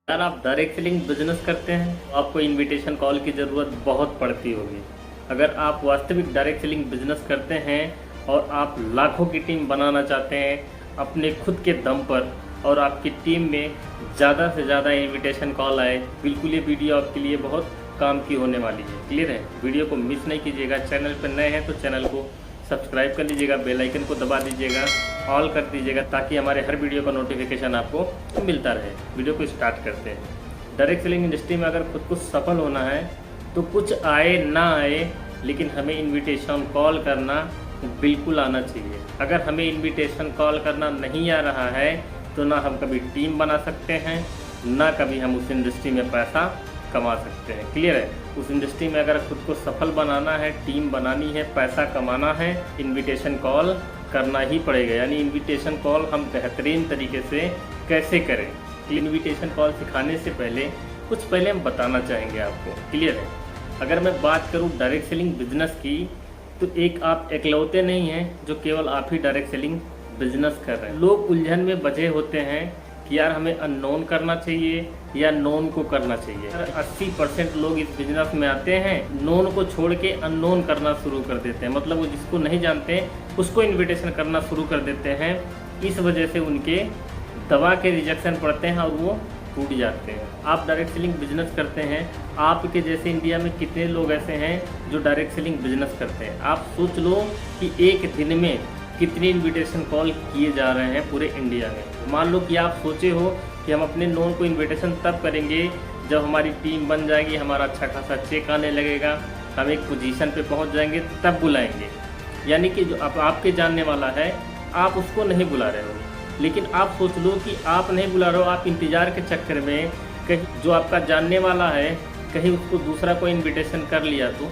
अगर आप direct selling business करते हैं तो आपको इनविटेशन कॉल की ज़रूरत बहुत पड़ती होगी। अगर आप वास्तविक डायरेक्ट सेलिंग बिजनेस करते हैं और आप लाखों की टीम बनाना चाहते हैं अपने खुद के दम पर और आपकी टीम में ज़्यादा से ज़्यादा इनविटेशन कॉल आए, बिल्कुल ये वीडियो आपके लिए बहुत काम की होने वाली है। क्लियर है? वीडियो को मिस नहीं कीजिएगा। चैनल पर नए हैं तो चैनल को सब्सक्राइब कर लीजिएगा, बेल आइकन को दबा दीजिएगा, ऑल कर दीजिएगा ताकि हमारे हर वीडियो का नोटिफिकेशन आपको मिलता रहे। वीडियो को स्टार्ट करते हैं। डायरेक्ट सेलिंग इंडस्ट्री में अगर खुद को सफल होना है तो कुछ आए ना आए लेकिन हमें इनविटेशन कॉल करना बिल्कुल आना चाहिए। अगर हमें इनविटेशन कॉल करना नहीं आ रहा है तो ना हम कभी टीम बना सकते हैं, ना कभी हम उस इंडस्ट्री में पैसा कमा सकते हैं। क्लियर है? उस इंडस्ट्री में अगर खुद को सफल बनाना है, टीम बनानी है, पैसा कमाना है, इनविटेशन कॉल करना ही पड़ेगा। यानी इनविटेशन कॉल हम बेहतरीन तरीके से कैसे करें, इनविटेशन कॉल सिखाने से पहले पहले हम बताना चाहेंगे आपको। क्लियर है? अगर मैं बात करूं डायरेक्ट सेलिंग बिजनेस की तो एक आप इकलौते नहीं हैं जो केवल आप ही डायरेक्ट सेलिंग बिजनेस कर रहे हैं। लोग उलझन में बचे होते हैं कि यार हमें अननोन करना चाहिए या नोन को करना चाहिए। 80% लोग इस बिजनेस में आते हैं, नोन को छोड़ के अननोन करना शुरू कर देते हैं। मतलब वो जिसको नहीं जानते उसको इनविटेशन करना शुरू कर देते हैं। इस वजह से उनके दवा के रिजेक्शन पड़ते हैं और वो टूट जाते हैं। आप डायरेक्ट सेलिंग बिजनेस करते हैं, आपके जैसे इंडिया में कितने लोग ऐसे हैं जो डायरेक्ट सेलिंग बिजनेस करते हैं? आप सोच लो कि एक दिन में कितनी इनविटेशन कॉल किए जा रहे हैं पूरे इंडिया में। मान लो कि आप सोचे हो कि हम अपने नोन को इनविटेशन तब करेंगे जब हमारी टीम बन जाएगी, हमारा अच्छा खासा चेक आने लगेगा, हम एक पोजीशन पे पहुंच जाएंगे तब बुलाएंगे। यानी कि जो अब आपके जानने वाला है आप उसको नहीं बुला रहे हो। लेकिन आप सोच लो कि आप नहीं बुला रहे हो, आप इंतज़ार के चक्कर में कहीं जो आपका जानने वाला है कहीं उसको दूसरा कोई इन्विटेशन कर लिया तो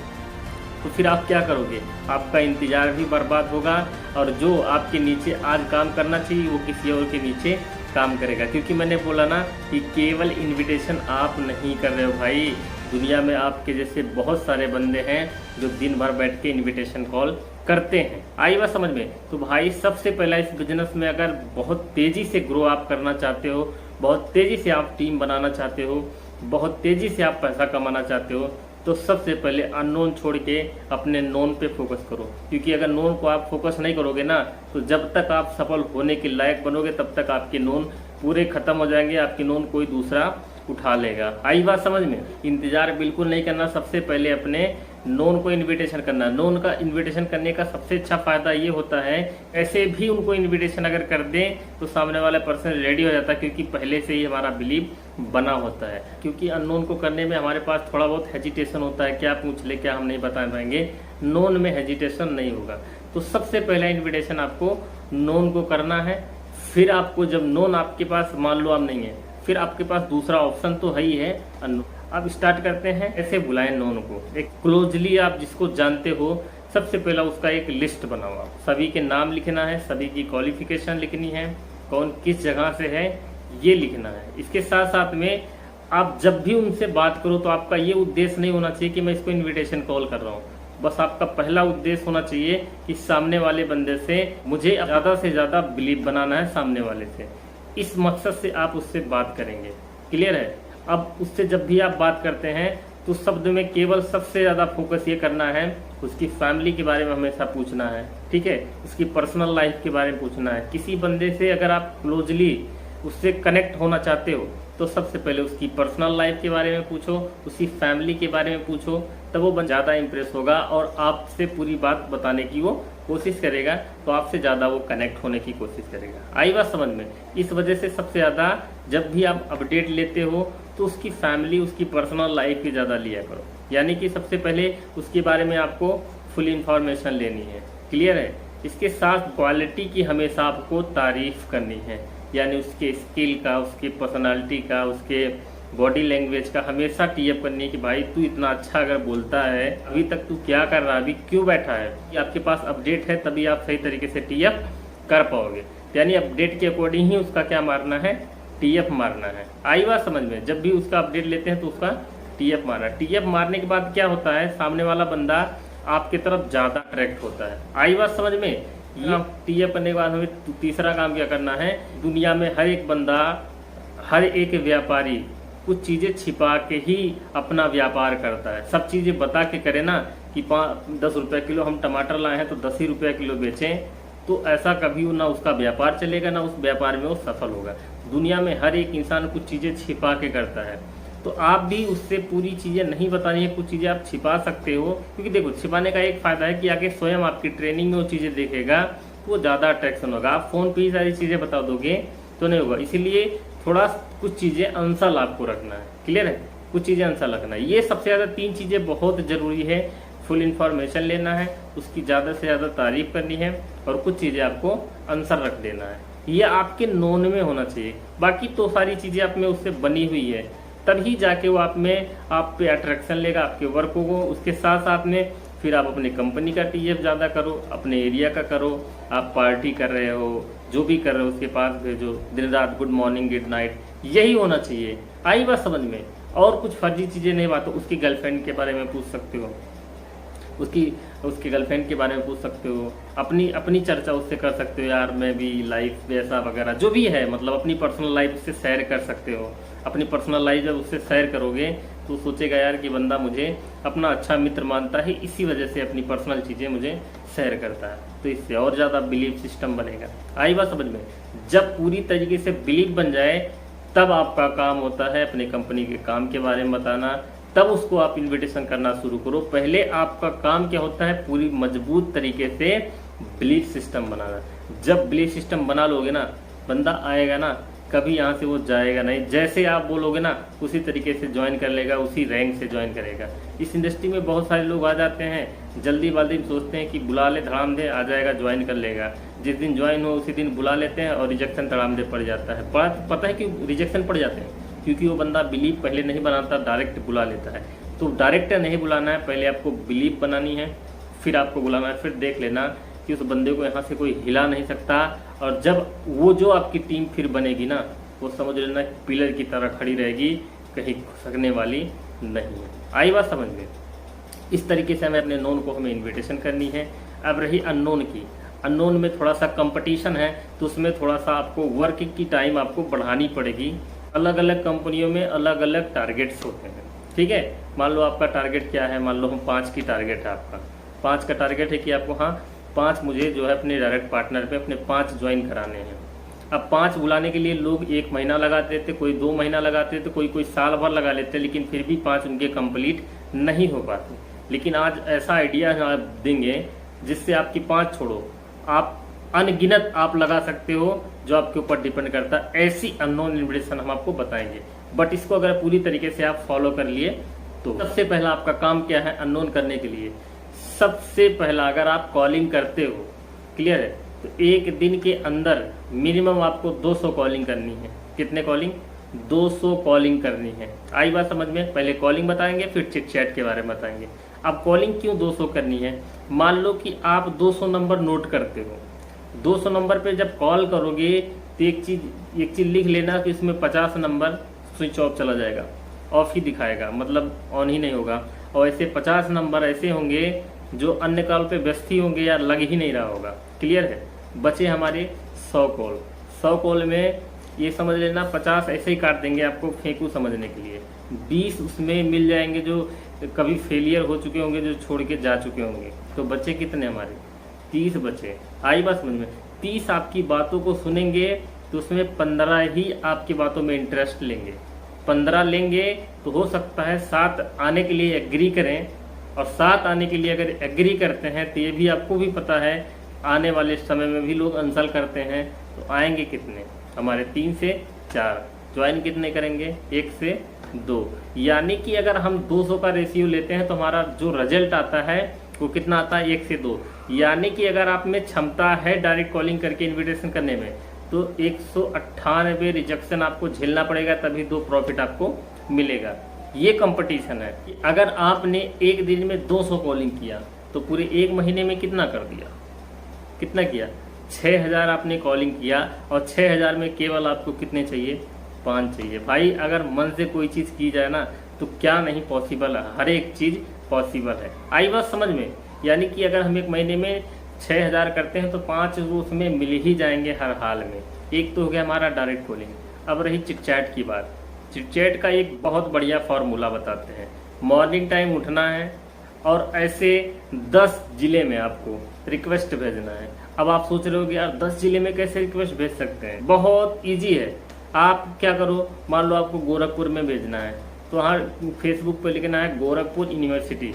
फिर आप क्या करोगे? आपका इंतज़ार भी बर्बाद होगा और जो आपके नीचे आज काम करना चाहिए वो किसी और के नीचे काम करेगा। क्योंकि मैंने बोला ना कि केवल इनविटेशन आप नहीं कर रहे हो भाई, दुनिया में आपके जैसे बहुत सारे बंदे हैं जो दिन भर बैठ के इनविटेशन कॉल करते हैं। आई बात समझ में? तो भाई सबसे पहला इस बिजनेस में अगर बहुत तेज़ी से ग्रो आप करना चाहते हो, बहुत तेज़ी से आप टीम बनाना चाहते हो, बहुत तेज़ी से आप पैसा कमाना चाहते हो तो सबसे पहले अननोन छोड़ के अपने नोन पे फोकस करो। क्योंकि अगर नोन को आप फोकस नहीं करोगे ना तो जब तक आप सफल होने के लायक बनोगे तब तक आपके नोन पूरे ख़त्म हो जाएंगे, आपके नोन कोई दूसरा उठा लेगा। आई बात समझ में? इंतज़ार बिल्कुल नहीं करना, सबसे पहले अपने नोन को इनविटेशन करना। नोन का इनविटेशन करने का सबसे अच्छा फ़ायदा ये होता है ऐसे भी उनको इनविटेशन अगर कर दें तो सामने वाला पर्सन रेडी हो जाता है, क्योंकि पहले से ही हमारा बिलीव बना होता है। क्योंकि अननोन को करने में हमारे पास थोड़ा बहुत हेजिटेशन होता है, क्या पूछ ले, क्या हम नहीं बता पाएंगे। नोन में हेजिटेशन नहीं होगा। तो सबसे पहला इन्विटेशन आपको नोन को करना है। फिर आपको जब नोन आपके पास मान लो आप नहीं है, फिर आपके पास दूसरा ऑप्शन तो है ही है अननोन। आप स्टार्ट करते हैं ऐसे बुलाएं नोन को। एक क्लोजली आप जिसको जानते हो सबसे पहला उसका एक लिस्ट बनाओ। आप सभी के नाम लिखना है, सभी की क्वालिफिकेशन लिखनी है, कौन किस जगह से है ये लिखना है। इसके साथ साथ में आप जब भी उनसे बात करो तो आपका ये उद्देश्य नहीं होना चाहिए कि मैं इसको इन्विटेशन कॉल कर रहा हूँ। बस आपका पहला उद्देश्य होना चाहिए कि सामने वाले बंदे से मुझे ज़्यादा से ज़्यादा बिलीव बनाना है सामने वाले से। इस मकसद से आप उससे बात करेंगे। क्लियर है? अब उससे जब भी आप बात करते हैं तो शब्द में केवल सबसे ज़्यादा फोकस ये करना है उसकी फैमिली के बारे में हमेशा पूछना है। ठीक है? उसकी पर्सनल लाइफ के बारे में पूछना है। किसी बंदे से अगर आप क्लोजली उससे कनेक्ट होना चाहते हो तो सबसे पहले उसकी पर्सनल लाइफ के बारे में पूछो, उसकी फैमिली के बारे में पूछो, तब वो ज़्यादा इंप्रेस होगा और आपसे पूरी बात बताने की वो कोशिश करेगा, तो आपसे ज़्यादा वो कनेक्ट होने की कोशिश करेगा। आई बात समझ में? इस वजह से सबसे ज़्यादा जब भी आप अपडेट लेते हो तो उसकी फैमिली, उसकी पर्सनल लाइफ की ज़्यादा लिया करो। यानी कि सबसे पहले उसके बारे में आपको फुल इंफॉर्मेशन लेनी है। क्लियर है? इसके साथ क्वालिटी की हमेशा आपको तारीफ़ करनी है। यानी उसके स्किल का, उसकी पर्सनालिटी का, उसके बॉडी लैंग्वेज का हमेशा टीअप करनी है कि भाई तू इतना अच्छा अगर बोलता है, अभी तक तू क्या कर रहा है, अभी क्यों बैठा है। कि आपके पास अपडेट है तभी आप सही तरीके से टीअप कर पाओगे। यानी अपडेट के अकॉर्डिंग ही उसका क्या मारना है, टीएफ मारना है। आई बात समझ में? जब भी उसका अपडेट लेते हैं तो उसका टीएफ मारना। टीएफ मारने के बाद क्या होता है, सामने वाला बंदा आपकी तरफ ज़्यादा अट्रैक्ट होता है। आई बात समझ में? ये टीएफ करने के बाद हमें तीसरा काम क्या करना है, दुनिया में हर एक बंदा, हर एक व्यापारी कुछ चीज़ें छिपा के ही अपना व्यापार करता है। सब चीज़ें बता के करे ना कि 10 रुपये किलो हम टमाटर लाए हैं तो 10 ही रुपये किलो बेचें, तो ऐसा कभी ना उसका व्यापार चलेगा, ना उस व्यापार में वो सफल होगा। दुनिया में हर एक इंसान कुछ चीज़ें छिपा के करता है, तो आप भी उससे पूरी चीज़ें नहीं बतानी है, कुछ चीज़ें आप छिपा सकते हो। क्योंकि देखो, छिपाने का एक फ़ायदा है कि आगे स्वयं आपकी ट्रेनिंग में वो चीज़ें देखेगा तो वो ज़्यादा अट्रैक्शन होगा। आप फ़ोन पे ही सारी चीज़ें बता दोगे तो नहीं होगा। इसीलिए थोड़ा कुछ चीज़ें अंसल आपको रखना है। क्लियर है? कुछ चीज़ें अंसल रखना है। ये सबसे ज़्यादा 3 चीज़ें बहुत ज़रूरी है। फुल इन्फॉर्मेशन लेना है, उसकी ज़्यादा से ज़्यादा तारीफ करनी है, और कुछ चीज़ें आपको आंसर रख देना है। ये आपके नोन में होना चाहिए। बाकी तो सारी चीज़ें आप में उससे बनी हुई है, तभी जाके वो आप पे अट्रैक्शन लेगा, आपके वर्क को। उसके साथ साथ में फिर आप अपनी कंपनी का टीएफ ज़्यादा करो, अपने एरिया का करो। आप पार्टी कर रहे हो, जो भी कर रहे हो उसके पास भेजो, दिन रात गुड मॉर्निंग गुड नाइट, यही होना चाहिए। आई बात समझ में? और कुछ फर्जी चीज़ें नहीं। बात तो उसकी गर्लफ्रेंड के बारे में पूछ सकते हो, उसकी गर्लफ्रेंड के बारे में पूछ सकते हो, अपनी चर्चा उससे कर सकते हो, यार मैं भी लाइफ वैसा वगैरह जो भी है, मतलब अपनी पर्सनल लाइफ उससे शेयर कर सकते हो। अपनी पर्सनल लाइफ जब उससे शेयर करोगे तो सोचेगा यार कि बंदा मुझे अपना अच्छा मित्र मानता है, इसी वजह से अपनी पर्सनल चीज़ें मुझे शेयर करता है। तो इससे और ज़्यादा बिलीफ सिस्टम बनेगा। आई बात समझ में? जब पूरी तरीके से बिलीफ बन जाए तब आपका काम होता है अपनी कंपनी के काम के बारे में बताना, तब उसको आप इनविटेशन करना शुरू करो। पहले आपका काम क्या होता है? पूरी मजबूत तरीके से बिलीफ सिस्टम बनाना। जब बिलीफ सिस्टम बना लोगे ना, बंदा आएगा ना, कभी यहाँ से वो जाएगा नहीं। जैसे आप बोलोगे ना उसी तरीके से ज्वाइन कर लेगा, उसी रैंक से ज्वाइन करेगा। इस इंडस्ट्री में बहुत सारे लोग आ जाते हैं जल्दीबाजी में, सोचते हैं कि बुला ले धड़ाम दे, आ जाएगा ज्वाइन कर लेगा। जिस दिन ज्वाइन हो उसी दिन बुला लेते हैं और रिजेक्शन धड़ाम दे पड़ जाता है। पता है कि रिजेक्शन पड़ जाते हैं क्योंकि वो बंदा बिलीव पहले नहीं बनाता, डायरेक्ट बुला लेता है। तो डायरेक्ट नहीं बुलाना है, पहले आपको बिलीव बनानी है, फिर आपको बुलाना है। फिर देख लेना कि उस बंदे को यहाँ से कोई हिला नहीं सकता। और जब वो जो आपकी टीम फिर बनेगी ना, वो समझ लेना पिलर की तरह खड़ी रहेगी, कहीं खसकने वाली नहीं है। आई बात समझ में? इस तरीके से हमें अपने नोन को हमें इन्विटेशन करनी है। अब रही अननोन की, अननोन में थोड़ा सा कंपटीशन है, तो उसमें थोड़ा सा आपको वर्क की टाइम आपको बढ़ानी पड़ेगी। अलग अलग कंपनियों में अलग अलग टारगेट्स होते हैं। ठीक है, मान लो आपका टारगेट क्या है, मान लो हम 5 की टारगेट है आपका, 5 का टारगेट है कि आपको 5 मुझे जो है अपने डायरेक्ट पार्टनर पे अपने 5 ज्वाइन कराने हैं। अब 5 बुलाने के लिए लोग 1 महीना लगाते थे, कोई 2 महीना लगाते थे, कोई साल भर लगा लेते, लेकिन फिर भी 5 उनके कंप्लीट नहीं हो पाते। लेकिन आज ऐसा आइडिया आप देंगे जिससे आपकी 5 छोड़ो, आप अनगिनत आप लगा सकते हो, जो आपके ऊपर डिपेंड करता है। ऐसी अननोन इन्विटेशन हम आपको बताएंगे, बट इसको अगर पूरी तरीके से आप फॉलो कर लिए तो सबसे पहला आपका काम क्या है अननोन करने के लिए? सबसे पहला, अगर आप कॉलिंग करते हो, क्लियर है, तो एक दिन के अंदर मिनिमम आपको 200 कॉलिंग करनी है। कितने कॉलिंग? 200 कॉलिंग करनी है। आई बात समझ में? पहले कॉलिंग बताएंगे, फिर चिट चैट के बारे में बताएंगे। अब कॉलिंग क्यों 200 करनी है? मान लो कि आप 200 नंबर नोट करते हो, 200 नंबर पे जब कॉल करोगे तो एक चीज़ लिख लेना कि इसमें 50 नंबर स्विच ऑफ चला जाएगा, ऑफ ही दिखाएगा, मतलब ऑन ही नहीं होगा। और ऐसे 50 नंबर ऐसे होंगे जो अन्य कॉल पे व्यस्त ही होंगे या लग ही नहीं रहा होगा। क्लियर है? बचे हमारे 100 कॉल। 100 कॉल में ये समझ लेना 50 ऐसे ही काट देंगे आपको फेंकू समझने के लिए। 20 उसमें मिल जाएंगे जो कभी फेलियर हो चुके होंगे, जो छोड़ के जा चुके होंगे। तो बचे कितने हमारे? 30 बचे। आई बात समझ में? 30 आपकी बातों को सुनेंगे तो उसमें 15 ही आपकी बातों में इंटरेस्ट लेंगे। 15 लेंगे तो हो सकता है 7 आने के लिए एग्री करें, और 7 आने के लिए अगर एग्री करते हैं तो ये भी आपको भी पता है आने वाले समय में भी लोग आंसर करते हैं, तो आएंगे कितने हमारे? 3 से 4। ज्वाइन कितने करेंगे? 1 से 2। यानी कि अगर हम 200 का रेशियो लेते हैं तो हमारा जो रिजल्ट आता है वो कितना आता है? 1 से 2। यानी कि अगर आप में क्षमता है डायरेक्ट कॉलिंग करके इन्विटेशन करने में, तो 198 रिजेक्शन आपको झेलना पड़ेगा, तभी 2 प्रॉफिट आपको मिलेगा। ये कंपटीशन है। अगर आपने एक दिन में 200 कॉलिंग किया तो पूरे 1 महीने में कितना कर दिया? कितना किया? 6000 आपने कॉलिंग किया, और 6000 में केवल आपको कितने चाहिए? 5 चाहिए। भाई अगर मन से कोई चीज़ की जाए ना तो क्या नहीं पॉसिबल है, हर एक चीज़ पॉसिबल है। आई बात समझ में? यानी कि अगर हम 1 महीने में 6000 करते हैं तो 5 उसमें मिल ही जाएंगे हर हाल में। एक तो हो गया हमारा डायरेक्ट कॉलिंग। अब रही चिट चैट की बात। चिटचैट का एक बहुत बढ़िया फॉर्मूला बताते हैं। मॉर्निंग टाइम उठना है और ऐसे 10 जिले में आपको रिक्वेस्ट भेजना है। अब आप सोच रहे हो कि यार 10 जिले में कैसे रिक्वेस्ट भेज सकते हैं? बहुत इजी है। आप क्या करो, मान लो आपको गोरखपुर में भेजना है तो वहाँ फेसबुक पे लिखना है गोरखपुर यूनिवर्सिटी।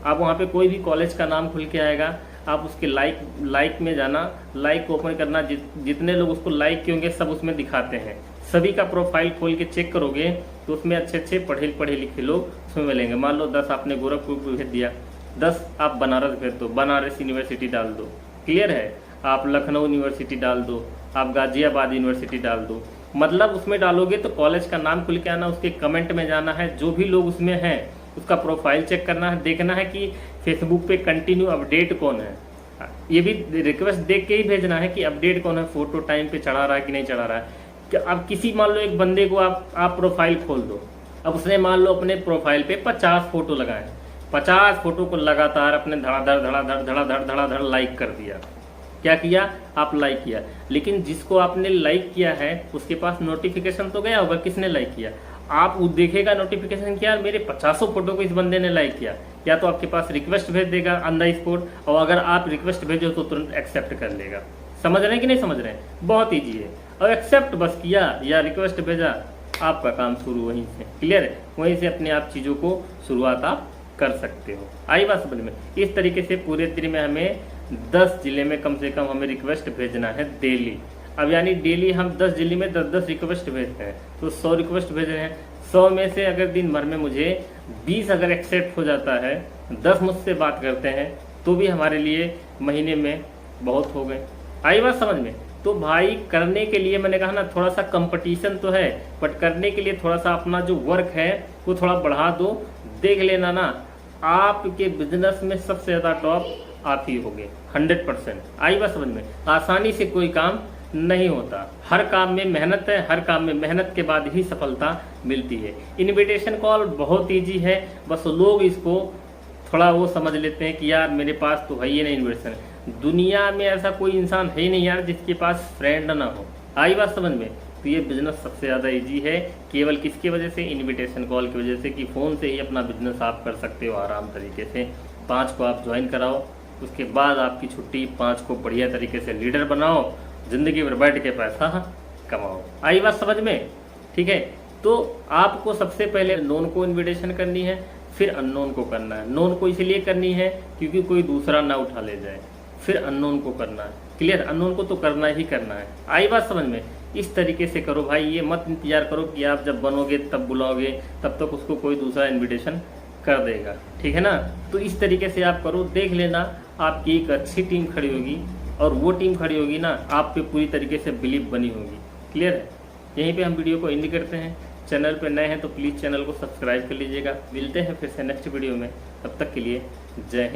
आप वहाँ पे कोई भी कॉलेज का नाम खुल के आएगा, आप उसके लाइक में जाना, लाइक को ओपन करना, जितने लोग उसको लाइक किए होंगे सब उसमें दिखाते हैं। सभी का प्रोफाइल खोल के चेक करोगे तो उसमें अच्छे अच्छे पढ़े लिखे लोग उसमें मिलेंगे। मान लो 10 आपने गोरखपुर को भेज दिया, 10 आप बनारस भेज दो, बनारस यूनिवर्सिटी डाल दो, क्लियर है। आप लखनऊ यूनिवर्सिटी डाल दो, आप गाजियाबाद यूनिवर्सिटी डाल दो। मतलब उसमें डालोगे तो कॉलेज का नाम खुल के आना, उसके कमेंट में जाना है, जो भी लोग उसमें हैं उसका प्रोफाइल चेक करना है, देखना है कि फेसबुक पे कंटिन्यू अपडेट कौन है। ये भी रिक्वेस्ट देख के ही भेजना है कि अपडेट कौन है, फोटो टाइम पे चढ़ा रहा है कि नहीं चढ़ा रहा है। अब किसी मान लो एक बंदे को आप प्रोफाइल खोल दो, अब उसने मान लो अपने प्रोफाइल पे 50 फोटो लगाए, 50 फोटो को लगातार अपने धड़ाधड़ लाइक कर दिया। क्या किया? आप लाइक किया, लेकिन जिसको आपने लाइक किया है उसके पास नोटिफिकेशन तो गया होगा किसने लाइक किया। आप देखेगा नोटिफिकेशन क्या, मेरे 50 फोटो को इस बंदे ने लाइक किया, या तो आपके पास रिक्वेस्ट भेज देगा ऑन द स्पॉट, और अगर आप रिक्वेस्ट भेजो तो तुरंत एक्सेप्ट कर लेगा। समझ रहे हैं कि नहीं समझ रहे हैं? बहुत ईजी है। और एक्सेप्ट बस किया या रिक्वेस्ट भेजा, आपका काम शुरू वहीं से, क्लियर है। वहीं से अपने आप चीज़ों को शुरुआत आप कर सकते हो। आई बात समझ में? इस तरीके से पूरे दिन में हमें 10 जिले में कम से कम हमें रिक्वेस्ट भेजना है डेली। अब यानी डेली हम 10 जिले में 10-10 रिक्वेस्ट भेजते हैं तो 100 रिक्वेस्ट भेज रहे हैं। 100 में से अगर दिन भर में मुझे 20 अगर एक्सेप्ट हो जाता है, 10 मुझसे बात करते हैं, तो भी हमारे लिए महीने में बहुत हो गए। आई बात समझ में? तो भाई करने के लिए मैंने कहा ना थोड़ा सा कंपटीशन तो है, बट करने के लिए थोड़ा सा अपना जो वर्क है वो थोड़ा बढ़ा दो। देख लेना ना, आपके बिजनेस में सबसे ज़्यादा टॉप आप ही होगे 100%। आई बात समझ में? आसानी से कोई काम नहीं होता, हर काम में मेहनत है, हर काम में मेहनत के बाद ही सफलता मिलती है। इनविटेशन कॉल बहुत ईजी है, बस लोग इसको थोड़ा वो समझ लेते हैं कि यार मेरे पास तो है ही नहीं इन्विटेशन। दुनिया में ऐसा कोई इंसान है ही नहीं यार जिसके पास फ्रेंड ना हो। आई बात समझ में? तो ये बिजनेस सबसे ज़्यादा इजी है, केवल किसकी वजह से? इनविटेशन कॉल की वजह से, कि फ़ोन से ही अपना बिजनेस आप कर सकते हो आराम तरीके से। 5 को आप ज्वाइन कराओ, उसके बाद आपकी छुट्टी, 5 को बढ़िया तरीके से लीडर बनाओ, ज़िंदगी भर बैठ के पैसा कमाओ। आई बात समझ में? ठीक है। तो आपको सबसे पहले नोन को इनविटेशन करनी है, फिर अननोन को करना है। नोन को इसलिए करनी है क्योंकि कोई दूसरा ना उठा ले जाए, फिर अननोन को करना है, क्लियर। अननोन को तो करना ही करना है। आई बात समझ में? इस तरीके से करो भाई, ये मत इंतजार करो कि आप जब बनोगे तब बुलाओगे, तब तक उसको कोई दूसरा इनविटेशन कर देगा, ठीक है ना। तो इस तरीके से आप करो, देख लेना आपकी एक अच्छी टीम खड़ी होगी, और वो टीम खड़ी होगी ना आप पे पूरी तरीके से बिलीव बनी होगी, क्लियर है। यहीं पे हम वीडियो को एंड करते हैं। चैनल पे नए हैं तो प्लीज़ चैनल को सब्सक्राइब कर लीजिएगा। मिलते हैं फिर से नेक्स्ट वीडियो में, तब तक के लिए जय हिंद।